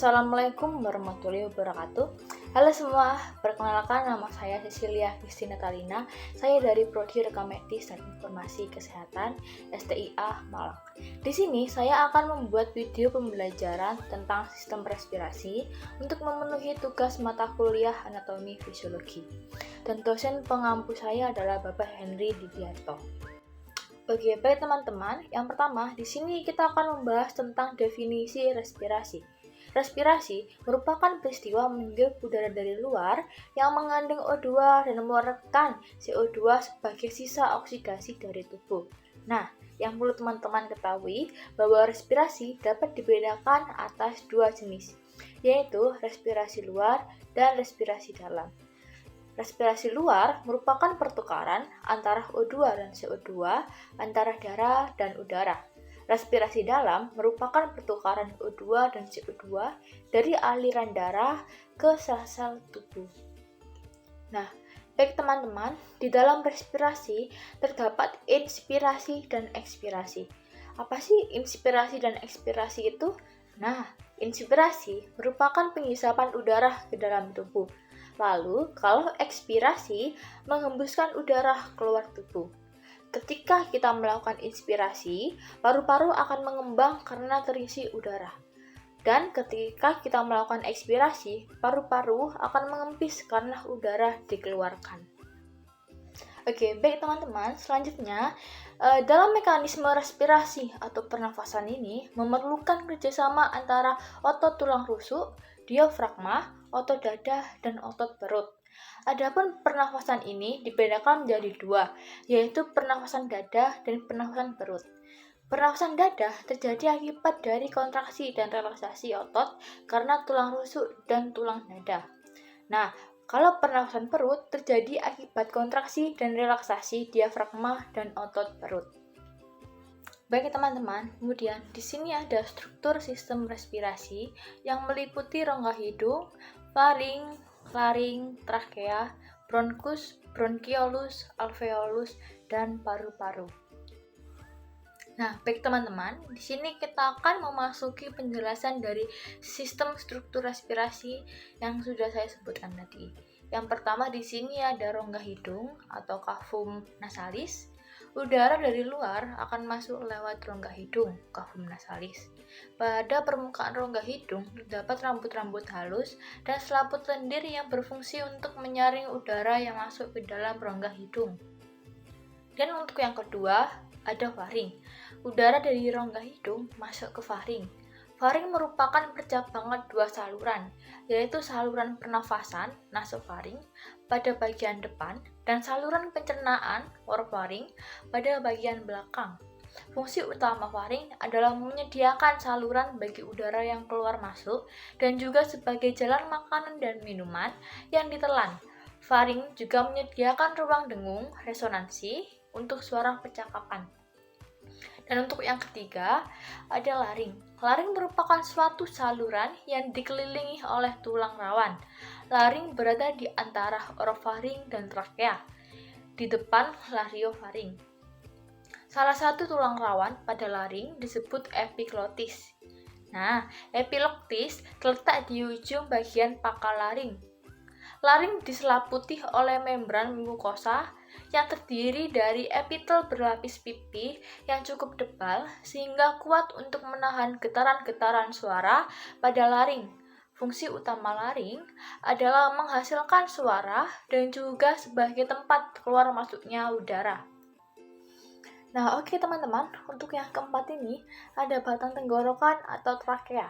Assalamualaikum warahmatullahi wabarakatuh. Halo semua, perkenalkan nama saya Cecilia Christina Talina. Saya dari Prodi Rekam Medis dan Informasi Kesehatan STIA Malang. Di sini saya akan membuat video pembelajaran tentang sistem respirasi untuk memenuhi tugas mata kuliah anatomi fisiologi. Dan dosen pengampu saya adalah Bapak Henry Didiarto. Oke, baik teman-teman. Yang pertama, di sini kita akan membahas tentang definisi respirasi. Respirasi merupakan peristiwa menghirup udara dari luar yang mengandung O2 dan mengeluarkan CO2 sebagai sisa oksidasi dari tubuh. Nah, yang perlu teman-teman ketahui bahwa respirasi dapat dibedakan atas dua jenis, yaitu respirasi luar dan respirasi dalam. Respirasi luar merupakan pertukaran antara O2 dan CO2 antara darah dan udara. Respirasi dalam merupakan pertukaran O2 dan CO2 dari aliran darah ke sel-sel tubuh. Nah, baik teman-teman, di dalam respirasi terdapat inspirasi dan ekspirasi. Apa sih inspirasi dan ekspirasi itu? Nah, inspirasi merupakan penghisapan udara ke dalam tubuh. Lalu, kalau ekspirasi menghembuskan udara keluar tubuh. Ketika kita melakukan inspirasi, paru-paru akan mengembang karena terisi udara. Dan ketika kita melakukan ekspirasi, paru-paru akan mengempis karena udara dikeluarkan. Oke, baik teman-teman, selanjutnya dalam mekanisme respirasi atau pernafasan ini memerlukan kerjasama antara otot tulang rusuk, diafragma, otot dada, dan otot perut. Adapun pernafasan ini dibedakan menjadi dua, yaitu pernafasan dada dan pernafasan perut. Pernafasan dada terjadi akibat dari kontraksi dan relaksasi otot karena tulang rusuk dan tulang dada. Nah, kalau pernafasan perut terjadi akibat kontraksi dan relaksasi diafragma dan otot perut. Baik teman-teman, kemudian di sini ada struktur sistem respirasi yang meliputi rongga hidung, faring, laring, trakea, bronkus, bronkiolus, alveolus, dan paru-paru. Nah, baik teman-teman, di sini kita akan memasuki penjelasan dari sistem struktur respirasi yang sudah saya sebutkan tadi. Yang pertama di sini ada rongga hidung atau cavum nasalis. Udara dari luar akan masuk lewat rongga hidung, cavum nasalis. Pada permukaan rongga hidung terdapat rambut-rambut halus dan selaput lendir yang berfungsi untuk menyaring udara yang masuk ke dalam rongga hidung. Dan untuk yang kedua, ada faring. Udara dari rongga hidung masuk ke faring. Faring merupakan percabangan dua saluran, yaitu saluran pernafasan, nasofaring, pada bagian depan, dan saluran pencernaan, orofaring, pada bagian belakang. Fungsi utama faring adalah menyediakan saluran bagi udara yang keluar masuk, dan juga sebagai jalan makanan dan minuman yang ditelan. Faring juga menyediakan ruang dengung, resonansi, untuk suara percakapan. Dan untuk yang ketiga, ada laring. Laring merupakan suatu saluran yang dikelilingi oleh tulang rawan. Laring berada di antara orofaring dan trakea, di depan lariofaring. Salah satu tulang rawan pada laring disebut epiglotis. Nah, epiglotis terletak di ujung bagian pangkal laring. Laring diselimuti oleh membran mukosa yang terdiri dari epitel berlapis pipi yang cukup tebal sehingga kuat untuk menahan getaran-getaran suara pada laring. Fungsi utama laring adalah menghasilkan suara dan juga sebagai tempat keluar masuknya udara. Nah, oke teman-teman, untuk yang keempat ini ada batang tenggorokan atau trakea.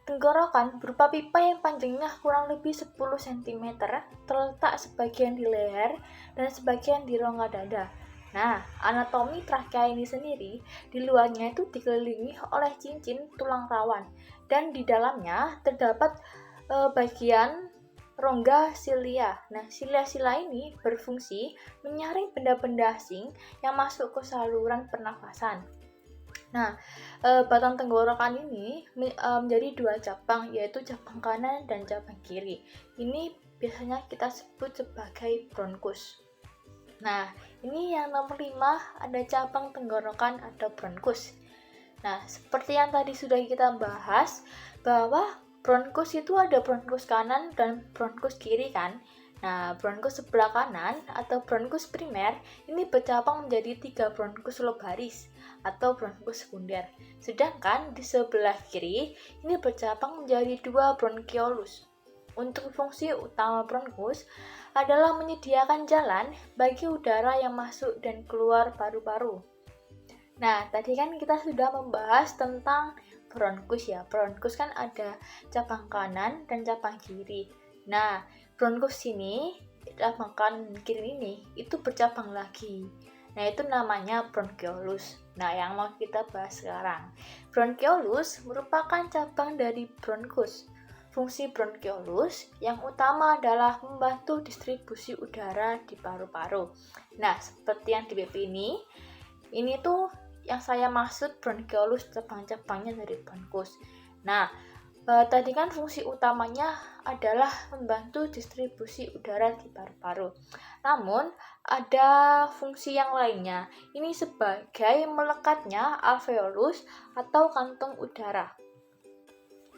Tenggorokan berupa pipa yang panjangnya kurang lebih 10 cm, terletak sebagian di leher dan sebagian di rongga dada. Nah, anatomi trakea ini sendiri, di luarnya itu dikelilingi oleh cincin tulang rawan, dan di dalamnya terdapat bagian rongga silia. Nah, silia-silia ini berfungsi menyaring benda-benda asing yang masuk ke saluran pernafasan. Nah, batang tenggorokan ini menjadi dua cabang, yaitu cabang kanan dan cabang kiri. Ini biasanya kita sebut sebagai bronkus. Nah, ini yang nomor 5 ada cabang tenggorokan atau bronkus. Nah, seperti yang tadi sudah kita bahas, bahwa bronkus itu ada bronkus kanan dan bronkus kiri kan. Nah, bronkus sebelah kanan atau bronkus primer ini bercabang menjadi 3 bronkus lobaris atau bronkus sekunder. Sedangkan di sebelah kiri ini bercabang menjadi 2 bronkiolus. Untuk fungsi utama bronkus adalah menyediakan jalan bagi udara yang masuk dan keluar paru-paru. Nah, tadi kan kita sudah membahas tentang bronkus ya. Bronkus kan ada cabang kanan dan cabang kiri. Nah, bronkus ini, cabang kanan dan kiri ini, itu bercabang lagi. Nah, itu namanya bronkiolus. Nah, yang mau kita bahas sekarang. Bronkiolus merupakan cabang dari bronkus. Fungsi bronkiolus yang utama adalah membantu distribusi udara di paru-paru. Nah, seperti yang di BP ini tuh yang saya maksud bronkiolus cabang-cabangnya dari bronkus. Nah, tadi kan fungsi utamanya adalah membantu distribusi udara di paru-paru. Namun, ada fungsi yang lainnya. Ini sebagai melekatnya alveolus atau kantung udara.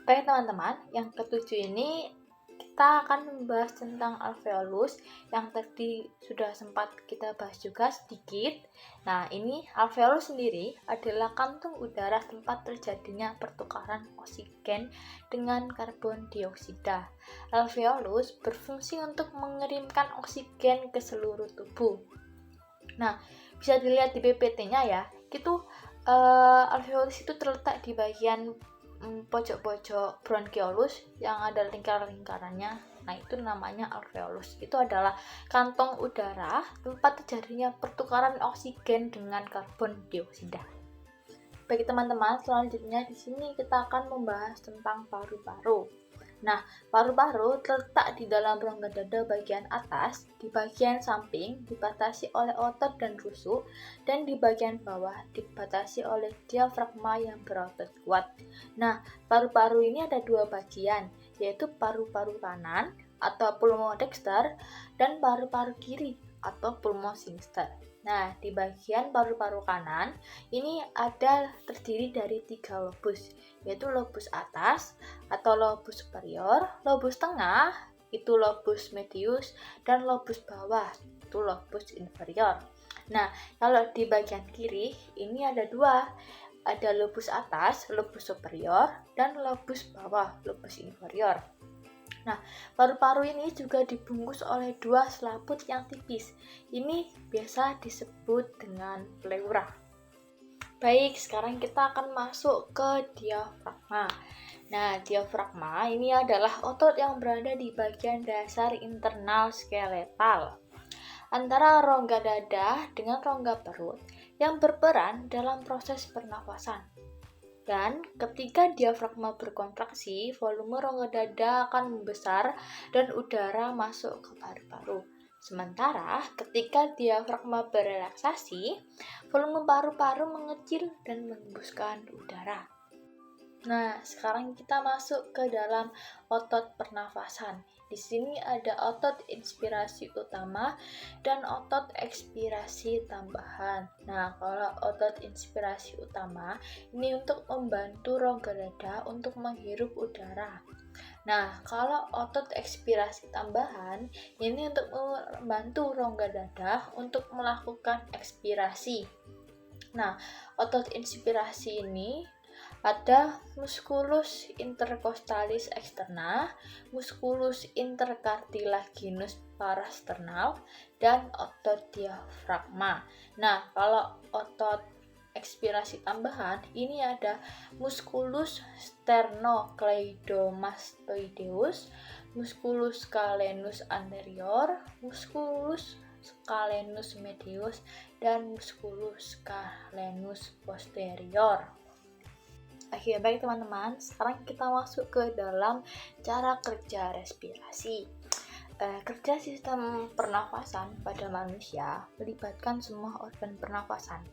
Baik teman-teman, yang ketujuh ini kita akan membahas tentang alveolus yang tadi sudah sempat kita bahas juga sedikit. Nah, ini alveolus sendiri adalah kantung udara tempat terjadinya pertukaran oksigen dengan karbon dioksida. Alveolus berfungsi untuk mengirimkan oksigen ke seluruh tubuh. Nah, bisa dilihat di PPT-nya ya, itu alveolus itu terletak di bagian pojok-pojok bronkiolus yang ada lingkar-lingkarannya. Nah, itu namanya alveolus. Itu adalah kantong udara tempat terjadinya pertukaran oksigen dengan karbon dioksida. Bagi teman-teman, selanjutnya di sini kita akan membahas tentang paru-paru. Nah, paru-paru terletak di dalam rongga dada bagian atas, di bagian samping dibatasi oleh otot dan rusuk, dan di bagian bawah dibatasi oleh diafragma yang berotot kuat. Nah, paru-paru ini ada 2 bagian, yaitu paru-paru kanan atau pulmodexter dan paru-paru kiri atau pulmosinister. Nah, di bagian paru-paru kanan ini terdiri dari 3 lobus, yaitu lobus atas atau lobus superior, lobus tengah itu lobus medius, dan lobus bawah itu lobus inferior. Nah, kalau di bagian kiri ini ada 2, ada lobus atas, lobus superior, dan lobus bawah, lobus inferior. Nah, paru-paru ini juga dibungkus oleh 2 selaput yang tipis. Ini biasa disebut dengan pleura. Baik, sekarang kita akan masuk ke diafragma. Nah, diafragma ini adalah otot yang berada di bagian dasar internal skeletal antara rongga dada dengan rongga perut yang berperan dalam proses pernafasan. Dan ketika diafragma berkontraksi, volume rongga dada akan membesar dan udara masuk ke paru-paru. Sementara ketika diafragma berelaksasi, volume paru-paru mengecil dan mengembuskan udara. Nah, sekarang kita masuk ke dalam otot pernafasan. Di sini ada otot inspirasi utama dan otot ekspirasi tambahan. Nah, kalau otot inspirasi utama ini untuk membantu rongga dada untuk menghirup udara. Nah, kalau otot ekspirasi tambahan ini untuk membantu rongga dada untuk melakukan ekspirasi. Nah, otot inspirasi ini ada musculus intercostalis externa, musculus intercartilaginus parasternal, dan otot diafragma. Nah, kalau otot ekspirasi tambahan, ini ada musculus sternocleidomastoideus, musculus calenus anterior, musculus calenus medius, dan musculus calenus posterior. Oke, baik teman-teman, sekarang kita masuk ke dalam cara kerja respirasi. Kerja sistem pernafasan pada manusia melibatkan semua organ pernafasan.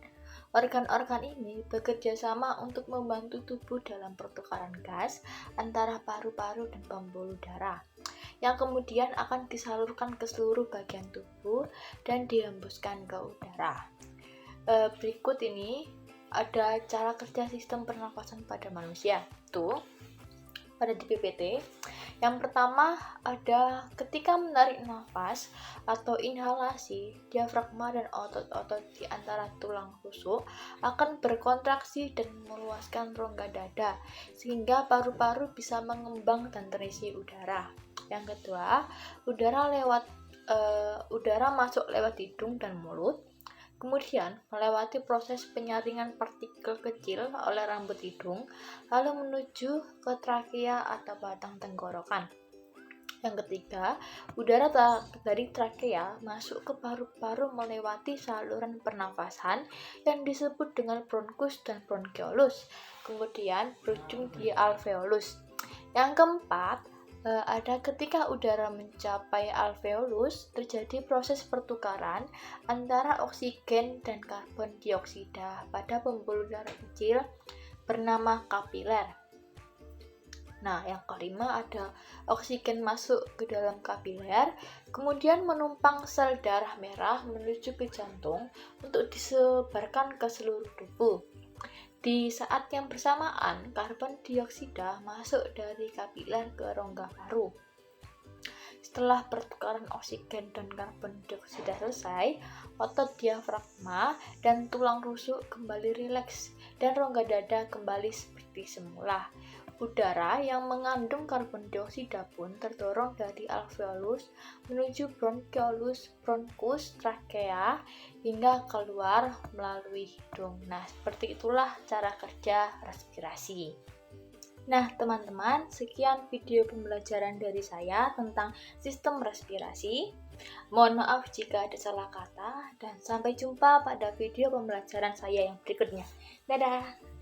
Organ-organ ini bekerja sama untuk membantu tubuh dalam pertukaran gas antara paru-paru dan pembuluh darah, yang kemudian akan disalurkan ke seluruh bagian tubuh dan dihembuskan ke udara. Berikut ini ada cara kerja sistem pernafasan pada manusia. Tuh, pada di PPT. Yang pertama ada ketika menarik nafas atau inhalasi, diafragma dan otot-otot di antara tulang rusuk akan berkontraksi dan meluaskan rongga dada sehingga paru-paru bisa mengembang dan terisi udara. Yang kedua, udara masuk lewat hidung dan mulut, kemudian melewati proses penyaringan partikel kecil oleh rambut hidung, lalu menuju ke trakea atau batang tenggorokan. Yang ketiga, udara dari trakea masuk ke paru-paru melewati saluran pernafasan yang disebut dengan bronkus dan bronkiolus, kemudian berujung di alveolus. Yang keempat, ada ketika udara mencapai alveolus, terjadi proses pertukaran antara oksigen dan karbon dioksida pada pembuluh darah kecil bernama kapiler. Nah, yang kelima ada oksigen masuk ke dalam kapiler, kemudian menumpang sel darah merah menuju ke jantung untuk disebarkan ke seluruh tubuh. Di saat yang bersamaan, karbon dioksida masuk dari kapiler ke rongga paru. Setelah pertukaran oksigen dan karbon dioksida selesai, otot diafragma dan tulang rusuk kembali rileks dan rongga dada kembali seperti semula. Udara yang mengandung karbon dioksida pun terdorong dari alveolus menuju bronkiolus, bronkus, trakea, hingga keluar melalui hidung. Nah, seperti itulah cara kerja respirasi. Nah, teman-teman, sekian video pembelajaran dari saya tentang sistem respirasi. Mohon maaf jika ada salah kata, dan sampai jumpa pada video pembelajaran saya yang berikutnya. Dadah!